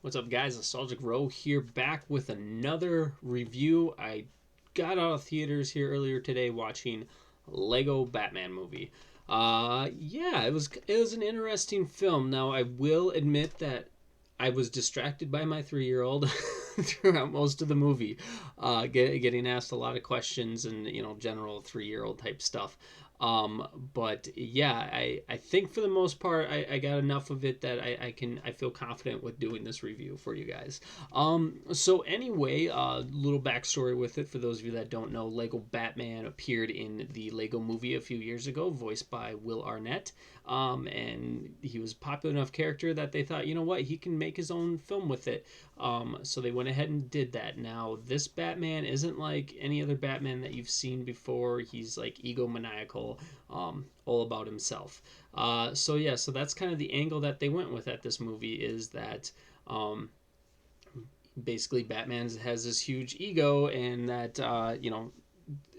What's up, guys? Nostalgic Row here, back with another review. I got out of theaters here earlier today watching Lego Batman movie. Yeah, it was an interesting film. Now, I will admit that I was distracted by my 3-year-old throughout most of the movie, getting asked a lot of questions and general 3-year-old type stuff. But yeah, I think for the most part I got enough of it that I feel confident with doing this review for you guys. So anyway, little backstory with it for those of you that don't know. Lego Batman appeared in the Lego movie a few years ago, voiced by Will Arnett. And he was a popular enough character that they thought, you know what, he can make his own film with it. So they went ahead and did that. Now, this Batman isn't like any other Batman that you've seen before. He's like egomaniacal, all about himself. So that's kind of the angle that they went with at this movie, is that basically Batman has this huge ego, and that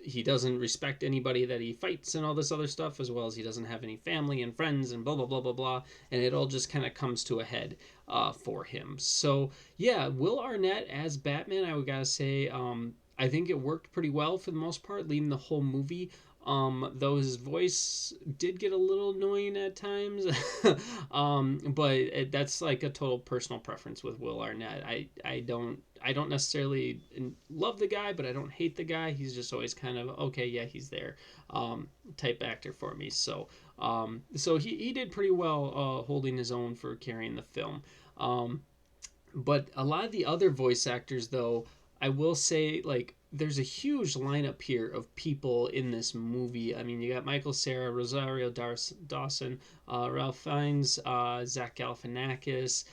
he doesn't respect anybody that he fights and all this other stuff, as well as he doesn't have any family and friends and blah blah blah blah blah, and it all just kind of comes to a head for him. So yeah, Will Arnett as Batman, I would gotta say, I think it worked pretty well for the most part, leading the whole movie. Though his voice did get a little annoying at times, but that's like a total personal preference with Will Arnett. I don't necessarily love the guy, but I don't hate the guy. He's just always kind of okay, yeah, he's there, type actor for me. So he did pretty well, holding his own for carrying the film. But a lot of the other voice actors, though, I will say, like, there's a huge lineup here of people in this movie. I mean, you got Michael Cera, Rosario Dawson, Ralph Fiennes, Zach Galifianakis.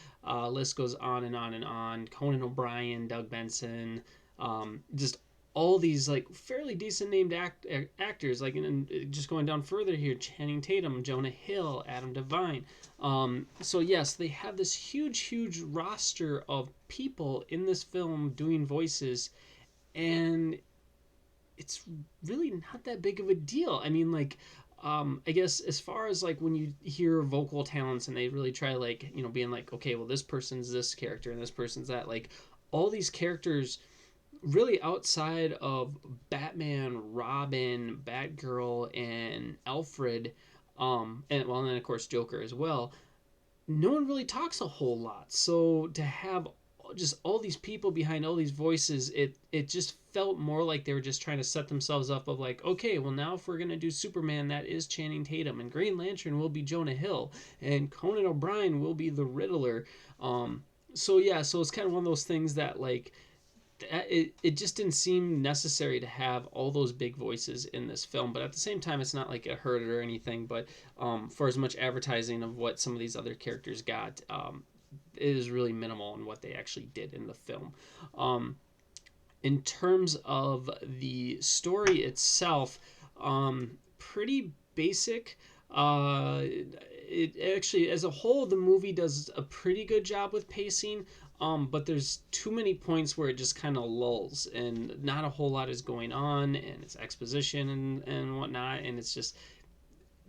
List goes on and on and on. Conan O'Brien, Doug Benson, just all these like fairly decent named actors. Like, and just going down further here, Channing Tatum, Jonah Hill, Adam Devine. So yes, they have this huge roster of people in this film doing voices, and it's really not that big of a deal. I mean, like, I guess as far as like when you hear vocal talents and they really try, like, being like, okay, well, this person's this character and this person's that, like, all these characters really outside of Batman, Robin, Batgirl, and Alfred, and then of course Joker as well, no one really talks a whole lot. So to have just all these people behind all these voices, it just felt more like they were just trying to set themselves up of like, okay, well, now if we're gonna do Superman, that is Channing Tatum, and Green Lantern will be Jonah Hill, and Conan O'Brien will be the Riddler. So yeah, so it's kind of one of those things that, like, it just didn't seem necessary to have all those big voices in this film, but at the same time, it's not like it hurt it or anything. But for as much advertising of what some of these other characters got, it is really minimal in what they actually did in the film. In terms of the story itself, pretty basic. It actually, as a whole, the movie does a pretty good job with pacing. But there's too many points where it just kind of lulls, and not a whole lot is going on, and it's exposition and whatnot, and it's just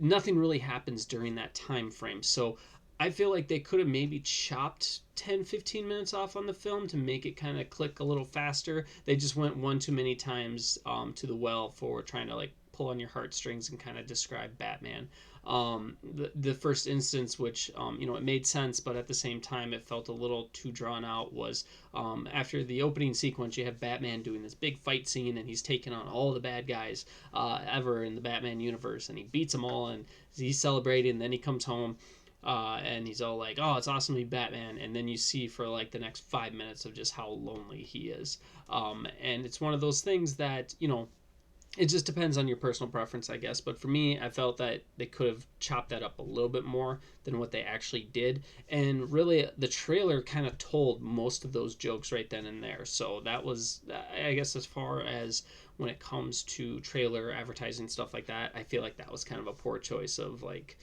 nothing really happens during that time frame. So I feel like they could have maybe chopped 10-15 minutes off on the film to make it kind of click a little faster. They just went one too many times to the well for trying to, like, pull on your heartstrings and kind of describe Batman. The first instance, which it made sense, but at the same time it felt a little too drawn out, was after the opening sequence. You have Batman doing this big fight scene, and he's taking on all the bad guys ever in the Batman universe, and he beats them all, and he's celebrating. And then he comes home. And he's all like, "Oh, it's awesome to be Batman," and then you see for like the next 5 minutes of just how lonely he is. And it's one of those things that it just depends on your personal preference, I guess. But for me, I felt that they could have chopped that up a little bit more than what they actually did. And really, the trailer kind of told most of those jokes right then and there. So that was, I guess, as far as when it comes to trailer advertising, stuff like that, I feel like that was kind of a poor choice of, like,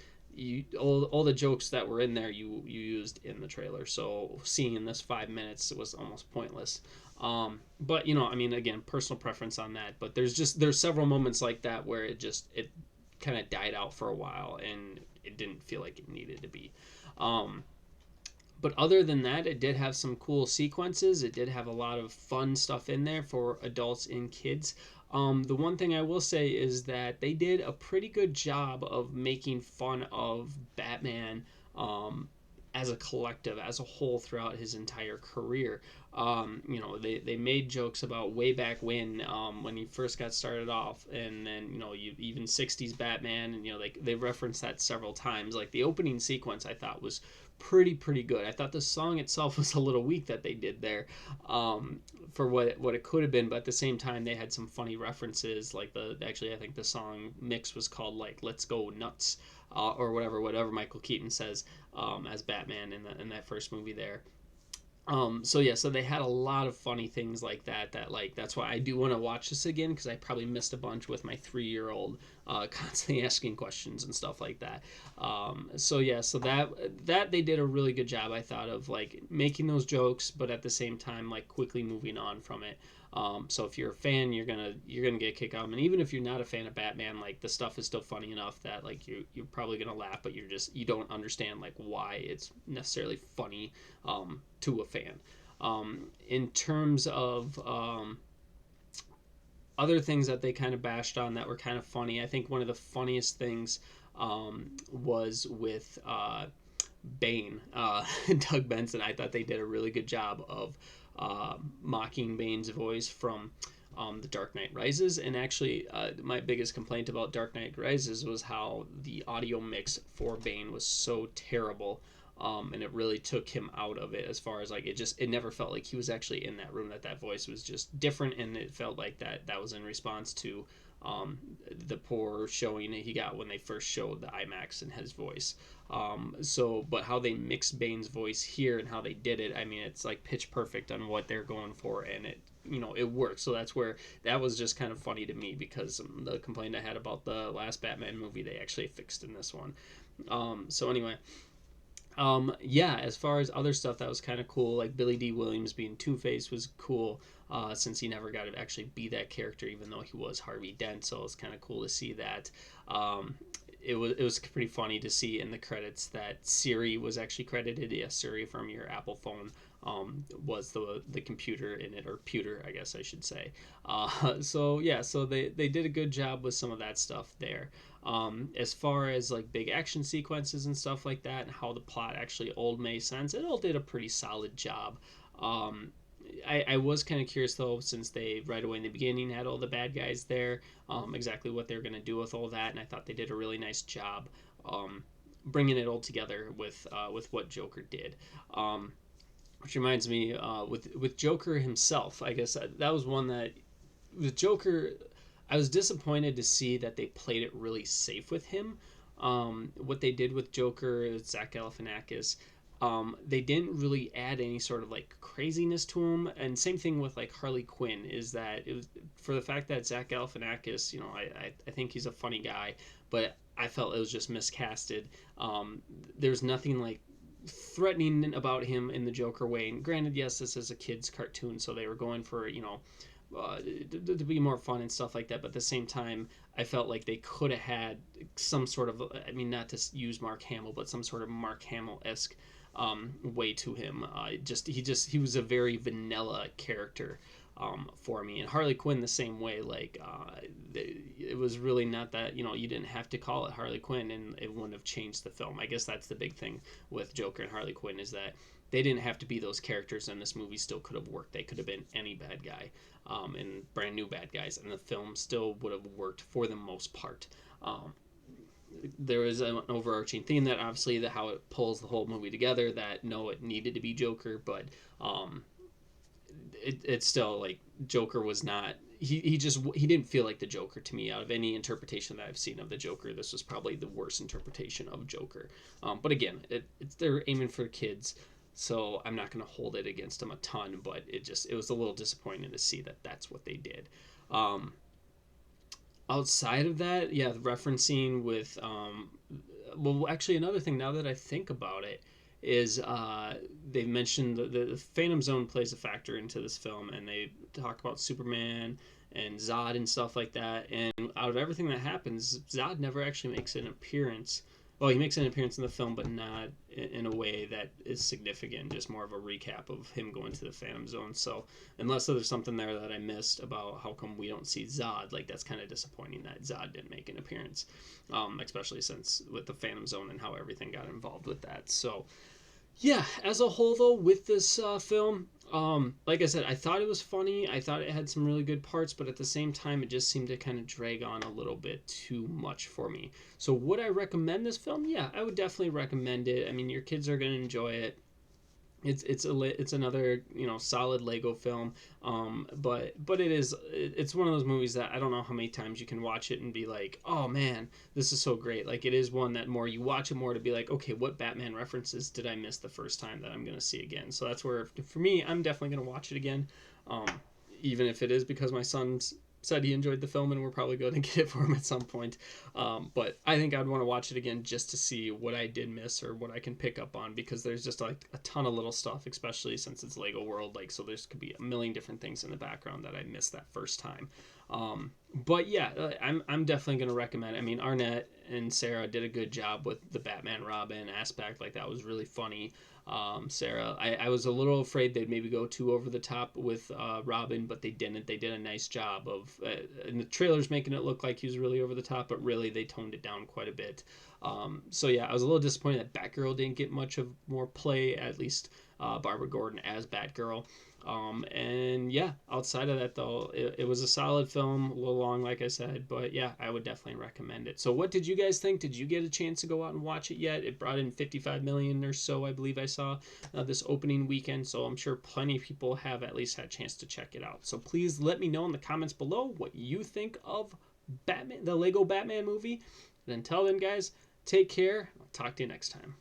all the jokes that were in there you used in the trailer. So seeing in this 5 minutes, it was almost pointless. But I mean, again, personal preference on that. But there's several moments like that where it kind of died out for a while, and it didn't feel like it needed to be. But other than that, it did have some cool sequences. It did have a lot of fun stuff in there for adults and kids. The one thing I will say is that they did a pretty good job of making fun of Batman, um, as a collective, as a whole, throughout his entire career. They made jokes about way back when he first got started off, and then even '60s Batman, and they referenced that several times. Like the opening sequence, I thought was pretty good. I thought the song itself was a little weak that they did there, for what it could have been, but at the same time they had some funny references. Like I think the song mix was called like "Let's Go Nuts," or whatever Michael Keaton says, as Batman in that first movie there. So they had a lot of funny things like that. That's why I do want to watch this again, because I probably missed a bunch with my 3-year-old, constantly asking questions and stuff like that. So that they did a really good job, I thought, of like making those jokes, but at the same time like quickly moving on from it. So if you're a fan, you're gonna get a kick out of them. And even if you're not a fan of Batman, like the stuff is still funny enough that like you're probably gonna laugh, but you don't understand like why it's necessarily funny, to a fan. In terms of other things that they kind of bashed on that were kind of funny, I think one of the funniest things, was with Bane, Doug Benson. I thought they did a really good job of mocking Bane's voice from, The Dark Knight Rises. And actually, my biggest complaint about Dark Knight Rises was how the audio mix for Bane was so terrible. And it really took him out of it, as far as like it never felt like he was actually in that room, that voice was just different, and it felt like that was in response to, the poor showing that he got when they first showed the IMAX and his voice. But how they mixed Bane's voice here and how they did it, I mean, it's like pitch perfect on what they're going for, and it works. So that's where that was just kind of funny to me, because the complaint I had about the last Batman movie, they actually fixed in this one. So anyway. Yeah, as far as other stuff that was kind of cool, like Billy D. Williams being Two-Face was cool, since he never got to actually be that character, even though he was Harvey Dent, so it's kind of cool to see that. It was pretty funny to see in the credits that Siri was actually credited. Yes, Siri from your Apple phone, was the computer in it, or pewter, I guess I should say. So they did a good job with some of that stuff there. As far as like big action sequences and stuff like that, and how the plot actually all made sense, it all did a pretty solid job. I was kind of curious though, since they right away in the beginning had all the bad guys there, exactly what they're going to do with all that, and I thought they did a really nice job, bringing it all together with what Joker did. Which reminds me, with Joker himself, I guess that was one that with Joker, I was disappointed to see that they played it really safe with him. What they did with Joker, Zach Galifianakis, they didn't really add any sort of like craziness to him. And same thing with like Harley Quinn, is that it was for the fact that Zach Galifianakis, I think he's a funny guy, but I felt it was just miscasted. There's nothing like threatening about him in the Joker way. And granted, yes, this is a kid's cartoon, so they were going for to be more fun and stuff like that. But at the same time, I felt like they could have had some sort of, I mean, not to use Mark Hamill, but some sort of Mark Hamill-esque, way to him. He was a very vanilla character, for me. And Harley Quinn the same way. Like, it was really not that, you didn't have to call it Harley Quinn and it wouldn't have changed the film. I guess that's the big thing with Joker and Harley Quinn, is that they didn't have to be those characters, and this movie still could have worked. They could have been any bad guy, and brand new bad guys, and the film still would have worked for the most part. There is an overarching theme that obviously how it pulls the whole movie together, that no, it needed to be Joker, but it's still like Joker was not. He didn't feel like the Joker to me. Out of any interpretation that I've seen of the Joker, this was probably the worst interpretation of Joker. But again, they're aiming for kids, so I'm not going to hold it against them a ton. But it was a little disappointing to see that that's what they did. Outside of that, yeah, the referencing with well, actually, another thing, now that I think about it, is they mentioned the Phantom Zone plays a factor into this film, and they talk about Superman and Zod and stuff like that. And out of everything that happens, Zod never actually makes an appearance. well, he makes an appearance in the film, but not in a way that is significant. Just more of a recap of him going to the Phantom Zone. So unless there's something there that I missed about how come we don't see Zod, like that's kind of disappointing that Zod didn't make an appearance, especially since with the Phantom Zone and how everything got involved with that. So yeah, as a whole though, with this film, like I said, I thought it was funny. I thought it had some really good parts, but at the same time, it just seemed to kind of drag on a little bit too much for me. So would I recommend this film? Yeah, I would definitely recommend it. I mean, your kids are gonna enjoy it. It's another solid Lego film, but it's one of those movies that I don't know how many times you can watch it and be like, oh man, this is so great. Like it is one that more you watch it more to be like, okay, what Batman references did I miss the first time that I'm gonna see again? So that's where for me, I'm definitely gonna watch it again, um, even if it is because my son's said he enjoyed the film and we're probably going to get it for him at some point. But I think I'd want to watch it again just to see what I did miss or what I can pick up on, because there's just like a ton of little stuff, especially since it's Lego World. Like, so there's could be a million different things in the background that I missed that first time. But yeah, I'm definitely going to recommend it. I mean, Arnett and Sarah did a good job with the Batman Robin aspect. Like that was really funny. Sarah, I was a little afraid they'd maybe go too over the top with Robin, but they didn't. They did a nice job of in the trailers making it look like he was really over the top, but really they toned it down quite a bit. So yeah, I was a little disappointed that Batgirl didn't get much of more play, at least Barbara Gordon as Batgirl. And yeah, outside of that though, it was a solid film, a little long, like I said, but yeah, I would definitely recommend it. So what did you guys think? Did you get a chance to go out and watch it yet? It brought in 55 million or so, I believe I saw this opening weekend. So I'm sure plenty of people have at least had a chance to check it out. So please let me know in the comments below what you think of Batman, the Lego Batman movie. And until then, guys, take care. I'll talk to you next time.